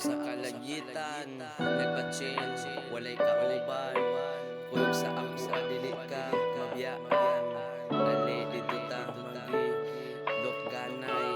sa kalagitan, nagpa-chill, walay kauban. Kuyog sa ako adili ka, mabiyaan. Dali dito ta, magi, lok ganay,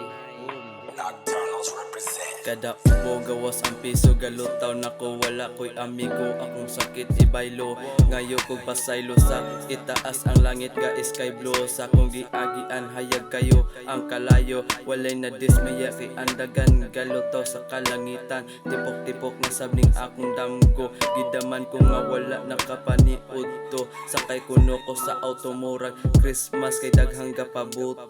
Kada ubo gawas ang piso, galutaw na ko, wala ko'y amigo. Akong sakit ibaylo, ngayo kong pasaylo. Sa itaas ang langit ga sky blue. Sa kong giagian hayag kayo ang kalayo. Walay na dismaya kay andagan, galutaw sa kalangitan. Tipok-tipok na sabning akong damgo, gidaman ko nga wala nakapaniud to. Sakay kuno ko sa automurag Christmas kay daghang gapabuto.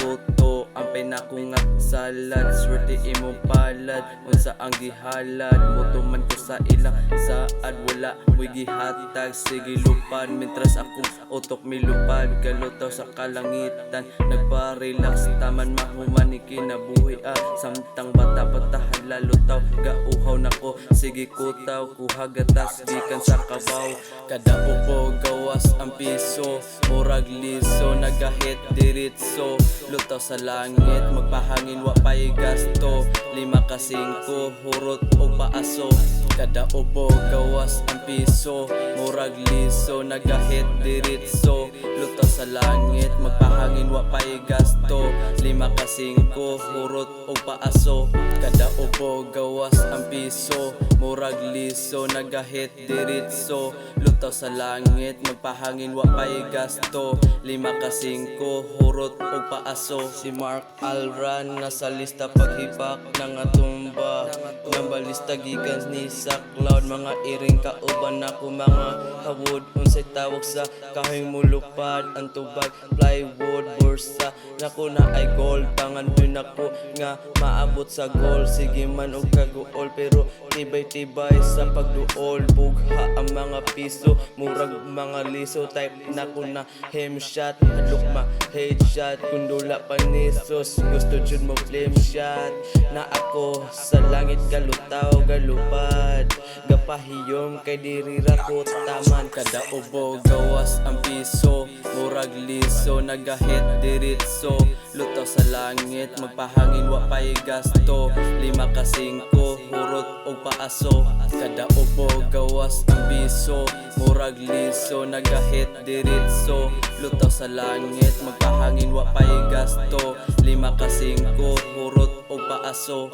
Buto ang pinako nga salad, swerte imo palad. Unsa ang gihalad, mutuman ko sa ilang saad. Wala mo'y gihatag, sige lupad. Mintras akong utok milupad, galutaw sa kalangitan. Nagpa-relax, taman mahuman ni kinabuhi samtang bata patahan lalutaw, gauhaw na ko, sige kutaw. Kuha gatas, gikan sa kabaw. Kada upo gawas ang piso, murag liso, nagahit diritso. Lutaw sa langit, magpahangin wa pa'y gasto. 5 ka 5, hurot o paaso. Kada ubo gawas ang piso, murag liso, nagahit diritso. Lutaw sa langit, magpahangin wa pa'y gasto. 5 ka 5, hurot o paaso. Kada ubo gawas ang piso, murag liso, nagahit diritso. Lutaw sa langit, magpahangin wa pa'y gasto. 5 ka 5, hurot o paaso. Si Mark Alran nasa lista paghipak ng atumba, ng balista gikan ni sa cloud. Mga iring kauban ako, mga kawood. Unsay tawag sa kahoy mulupad, ang tubag plywood bursa. Nako na ay gold, pangan din ako nga maabot sa goal. Sige man og kaguol, pero tibay-tibay sa pagduol. Bugha ang mga piso, murag mga liso. Type nako na hemshot, hadlok ma headshot. Kundula panisos, gusto jud mo flame shot. Na ako sa langit galutaw, galupad, gapahiyom kay diri ra ko taman. Kada ubo gawas ang piso, murag liso, nagahit diritso. Lutaw sa langit, magpahangin wa pa'y gasto. 5 ka 5, hurot o paaso. Kada ubo gawas ang piso, murag liso, nagahit diritso. Lutaw sa langit, magpahangin wa pa'y gasto. 5 ka 5, hurot o paaso.